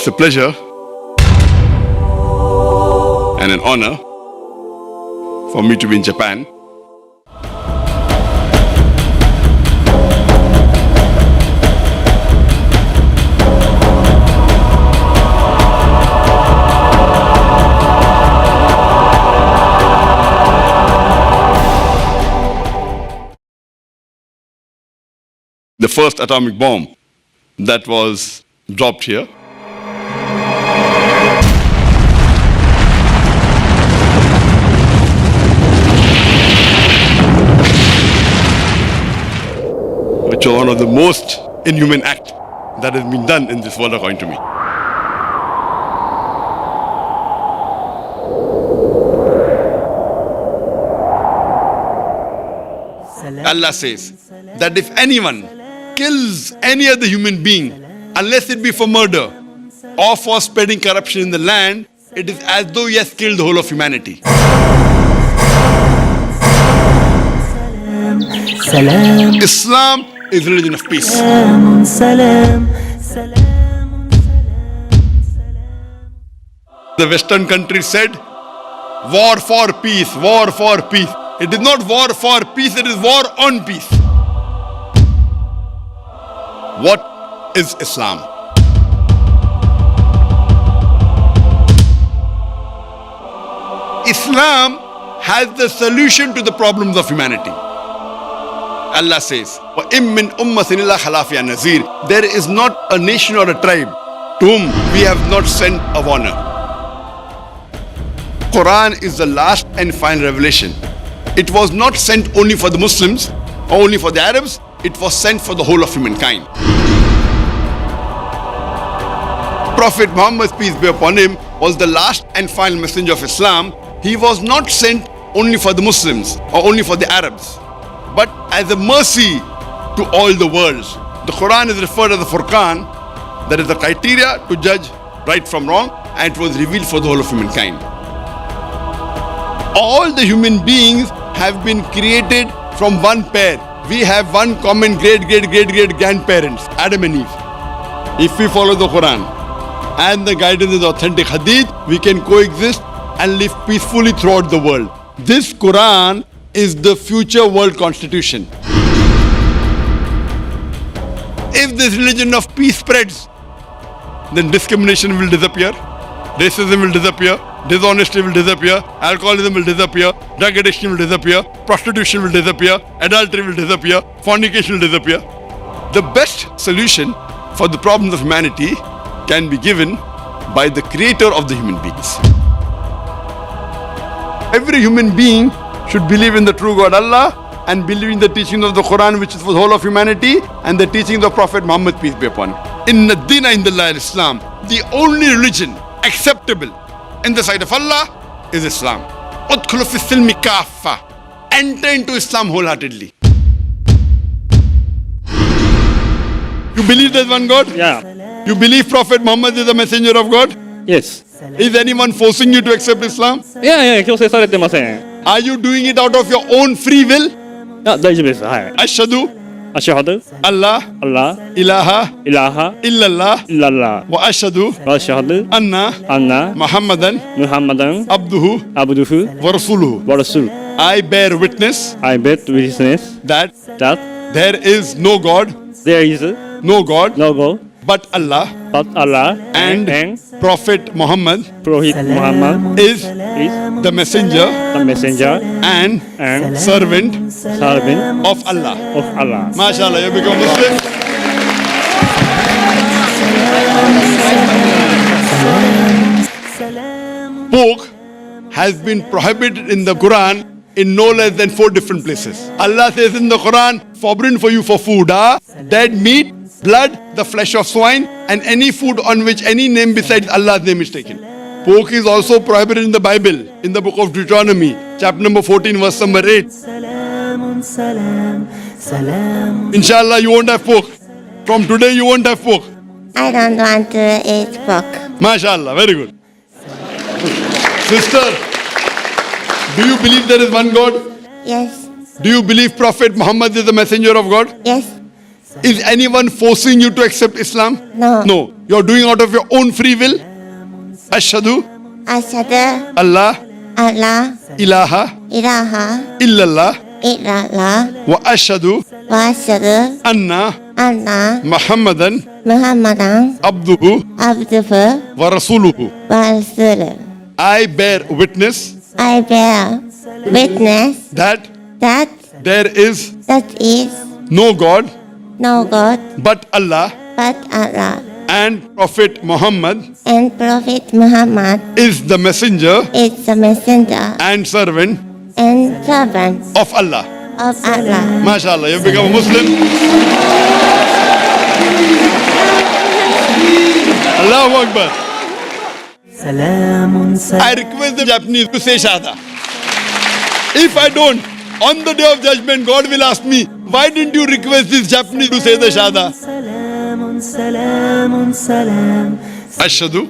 It's a pleasure and an honor for me to be in Japan. The first atomic bomb that was dropped here. Which was one of the most inhuman acts that has been done in this world according to me. Allah says that if anyone kills any other human being, unless it be for murder or for spreading corruption in the land, it is as though he has killed the whole of humanity. Islam is a religion of peace. The Western countries said, war for peace, war for peace. It is not war for peace, it is war on peace. What is Islam? Islam has the solution to the problems of humanity. Allah says, وَإِن مِّنْ أُمَّةٍ إِلَّا خَلَا فِيهَا نَذِيرٌ. There is not a nation or a tribe to whom we have not sent a warner. Quran is the last and final revelation. It was not sent only for the Muslims or only for the Arabs. It was sent for the whole of humankind. Prophet Muhammad, peace be upon him, was the last and final messenger of Islam. He was not sent only for the Muslims or only for the Arabs, but as a mercy to all the worlds. The Quran is referred as the Furqan, that is the criteria to judge right from wrong, and it was revealed for the whole of humankind. All the human beings have been created from one pair. We have one common great grandparents, Adam and Eve. If we follow the Quran and the guidance of the authentic Hadith, we can coexist and live peacefully throughout the world. This Quran is the future world constitution. If this religion of peace spreads, then discrimination will disappear, racism will disappear, dishonesty will disappear, alcoholism will disappear, drug addiction will disappear, prostitution will disappear, adultery will disappear, fornication will disappear. The best solution for the problems of humanity can be given by the creator of the human beings. Every human being should believe in the true God Allah and believe in the teachings of the Quran, which is for the whole of humanity, and the teachings of Prophet Muhammad, peace be upon him. Inna Dina Indallahi Islam. The only religion acceptable in the sight of Allah is Islam. Udkhulu fi silmi kaffa. Enter into Islam wholeheartedly. You believe there's one God? Yeah. You believe Prophet Muhammad is the messenger of God? Yes. Is anyone forcing you to accept Islam? いやいや、強制されてません。 Are you doing it out of your own free will? あ、大丈夫です。はい。 Ashhadu アシュハド、 Allah アッラ、 ilaha イラハ、 illallah イララ、 wa ashhadu ワシュハド、 anna アンナ、 Muhammadan ムハンマダン、 abduhu アブドゥフ、 wa rasuluhu. ワラスル。 I bear witness I bet witness that that there is no God, there is no God no God but Allah, but Allah and Prophet Muhammad Prophet Muhammad is is the messenger the messenger and and servant servant of Allah. of Allah. MashaAllah, you become Muslim. Pork has been prohibited in the Quran in no less than 4 different places. Allah says in the Quran, forbidden for you for food, dead meat, blood, the flesh of swine, and any food on which any name besides Allah's name is taken. Pork is also prohibited in the Bible, in the book of Deuteronomy, chapter number 14, verse number 8. Inshallah, you won't have pork. From today, you won't have pork. I don't want to eat pork. MashaAllah, very good. Sister, do you believe there is one God? Yes, Do you believe Prophet Muhammad is the messenger of God? yes, Is anyone forcing you to accept Islam? No. No. You're doing out of your own free will. Ashhadu Ashhadu Allah Allah ilaha ilaha illallah illallah wa ashhadu wa ashhadu anna anna Muhammadan Muhammadan abduhu abduhu wa rasuluhu. wa rasuluh. I bear witness I bear witness that that there is that is no God no God but Allah, but Allah, and Prophet Muhammad and Prophet Muhammad is the messenger is the messenger and servant and servant of Allah. of Allah. MashaAllah, you've become a Muslim. Allahu Akbar. I request the Japanese to say Shahada. If I don't, on the day of judgment, God will ask me, why didn't you request this Japanese to say the Shahada? Ashhadu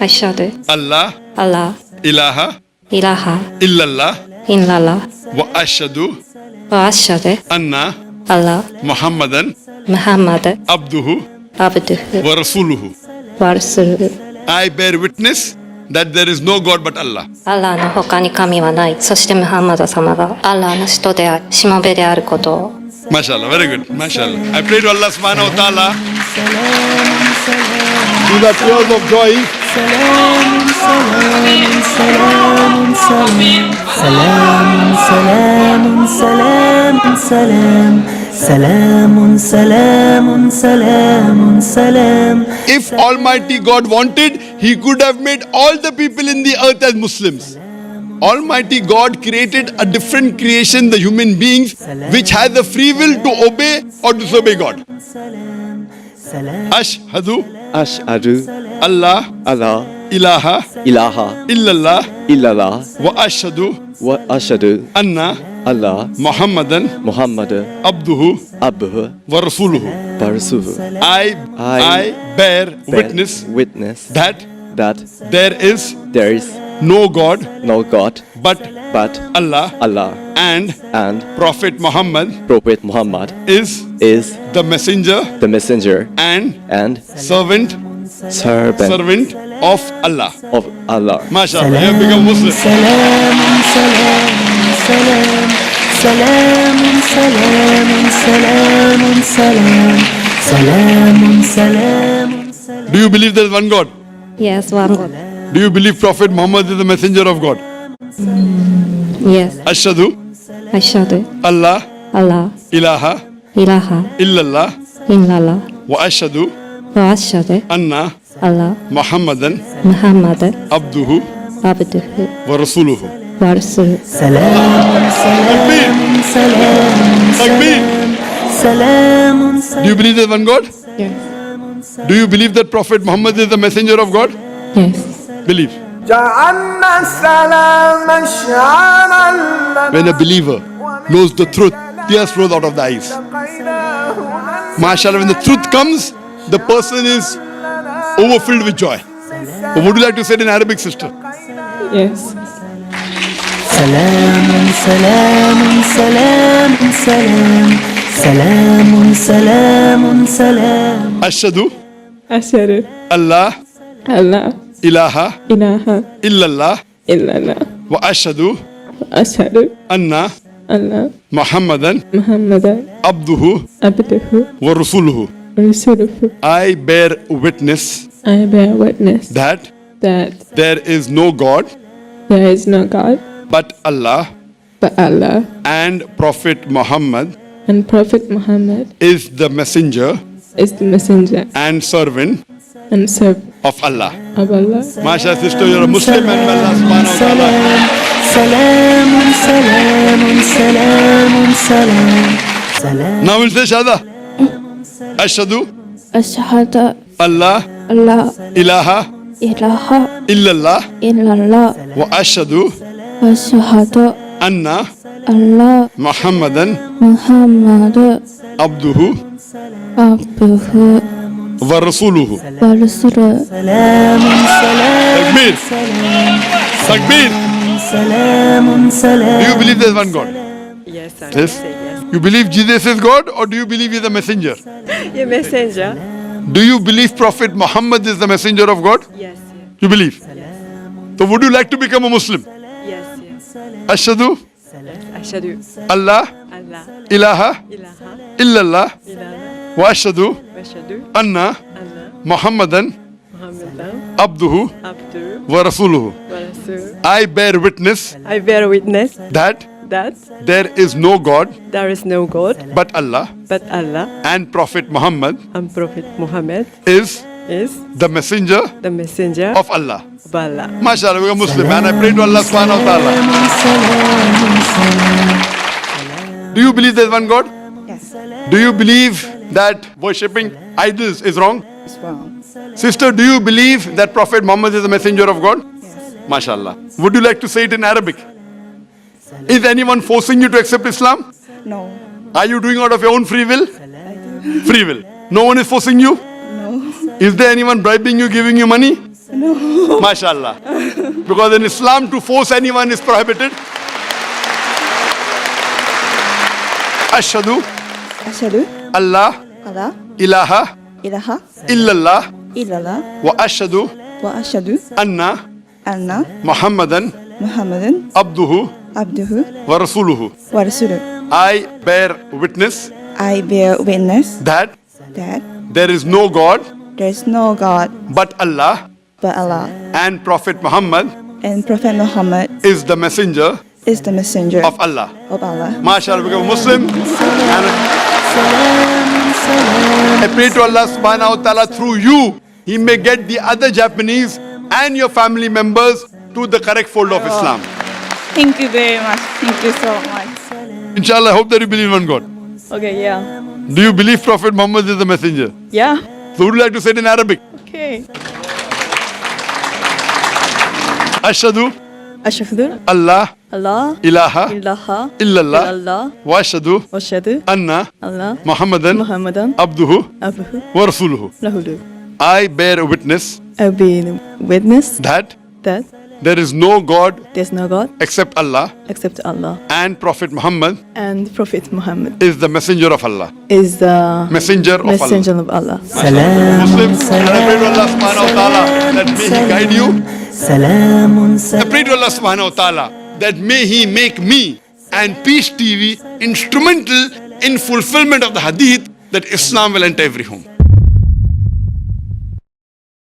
Ashhadu Allah Allah ilaha ilaha illallah illallah wa ashhadu wa ashhadu anna Allah Muhammadan Muhammad abduhu abduhu wa rasuluhu. wa rasuluhu. I bear witness that there is no God but Allah. アラーの他に神はない。そしてムハンマド様がアラーの使徒である、しもべであることを。 MashaAllah, very good. MashaAllah. I pray to Allah subhanahu wa ta'ala through the tears of joy. If Almighty God wanted, He could have made all the people in the earth as Muslims. Almighty God created a different creation, the human beings, which has the free will to obey or disobey God. Ashhadu Ashhadu Allah Allah ilaha ilaha illallah illallah wa ashhadu wa ashhadu anna Allah Muhammadan Muhammad abduhu abduhu wa rasuluhu. wa rasuluhu. I bear Bear witness that that there is there is no God no God but but Allah, Allah, and and Prophet Muhammad Prophet Muhammad is is the messenger the messenger and and servant servant of Allah. of Allah. MashaAllah, you have become Muslim. Do you believe there is one God? Yes, one God. Do you believe Prophet Muhammad is the messenger of God? Yes. Ashhadu Ashhadu Allah Allah ilaha ilaha illallah illallah wa ashhadu wa ashhadu anna Allah Muhammadan Muhammad abduhu abduhu wa rasuluhu. wa rasuluhu. Takbir. Do you believe there is one God? Yes. Do you believe that Prophet Muhammad is the messenger of God? Yes. Believe. جعلنا السلام شعارا When a believer knows the truth, tears flow out of the eyes. MashaAllah, when the truth comes, the person is overfilled with joy. What would you like to say in Arabic, sister? Yes. Ashhadu Ashhadu Allah Allah ilaha ilaha illallah illallah wa ashhadu ashhadu anna Allah Muhammadan Muhammad abduhu abduhu wa rasuluhu. rasuluhu. I bear witness I bear witness that that there is no God there is no God but Allah, but Allah, and Prophet Muhammad and Prophet Muhammad is the messenger is the messenger and servant and servant of Allah. of Allah. Masha sister, you're a Muslim and may Allah subhanahu wa ta'ala. Now we'll say Shahada. Ashhadu Ashhadu Allah Allah ilaha ilaha illallah illallah wa ashhadu ashhadu anna Allah Muhammadan Muhammad abduhu abduhu wa rasuluhu. wa rasuluhu. Takbir. Takbir. Do you believe there's one God? Yes, sir. Yes. Say yes. You believe Jesus is God or do you believe he's a messenger? A messenger. Do you believe Prophet Muhammad is the messenger of God? Yes, You believe? So would you like to become a Muslim? yes, yes. Ashhadu Ashhadu Allah Allah ilaha ilaha illallah illallah wa ashhadu wa ashhadu anna anna Muhammadan Muhammadan abduhu abduhu wa rasuluhu. wa rasul. I bear witness I bear witness that that there is no God there is no God but Allah but Allah and Prophet Muhammad and Prophet Muhammad is is the messenger the messenger of Allah. of Allah. MashaAllah, we're Muslim and I pray to Allah subhanahu wa ta'ala. Do you believe there's one God? Yes. Do you believe that worshipping idols is wrong? It's wrong. Sister, do you believe that Prophet Muhammad is the messenger of God? Yes. MashaAllah. Would you like to say it in Arabic? Is anyone forcing you to accept Islam? No. Are you doing out of your own free will? Free will. No one is forcing you? No. Is there anyone bribing you, giving you money? No. MashaAllah. Because in Islam to force anyone is prohibited. Ashhadu Ashhadu Allah Allah ilaha ilaha illallah illallah wa ashhadu wa ashhadu anna anna Muhammadan Muhammadan abduhu abduhu wa rasuluhu. wa rasuluh. I bear witness I bear witness that that there is no God there is no God but Allah but Allah and Prophet Muhammad and Prophet Muhammad is the messenger is the messenger of Allah. of Allah. MashaAllah, become a Muslim. And I pray to Allah subhanahu wa ta'ala through you, He may get the other Japanese and your family members to the correct fold of Islam. Thank you very much. Thank you so much. Inshallah, I hope that you believe in God. Okay, yeah. Do you believe Prophet Muhammad is the messenger? Yeah. So would you like to say it in Arabic? Okay. Ashhadu Ashhadu Allah Allah ilaha ilaha illallah illallah wa ashhadu wa ashhadu anna Allah Muhammadan Muhammadan abduhu abduhu wa rasuluhu. rahuluh. I bear witness I bear witness that that there is no God there's no God except Allah except Allah and Prophet Muhammad and Prophet Muhammad is the messenger of Allah. is the Messenger of messenger of Allah. Muslims, and I pray to Allah subhanahu wa ta'ala that may He guide you. I pray to Allah subhanahu wa ta'ala that may He make me and Peace TV instrumental in fulfillment of the hadith that Islam will enter every home.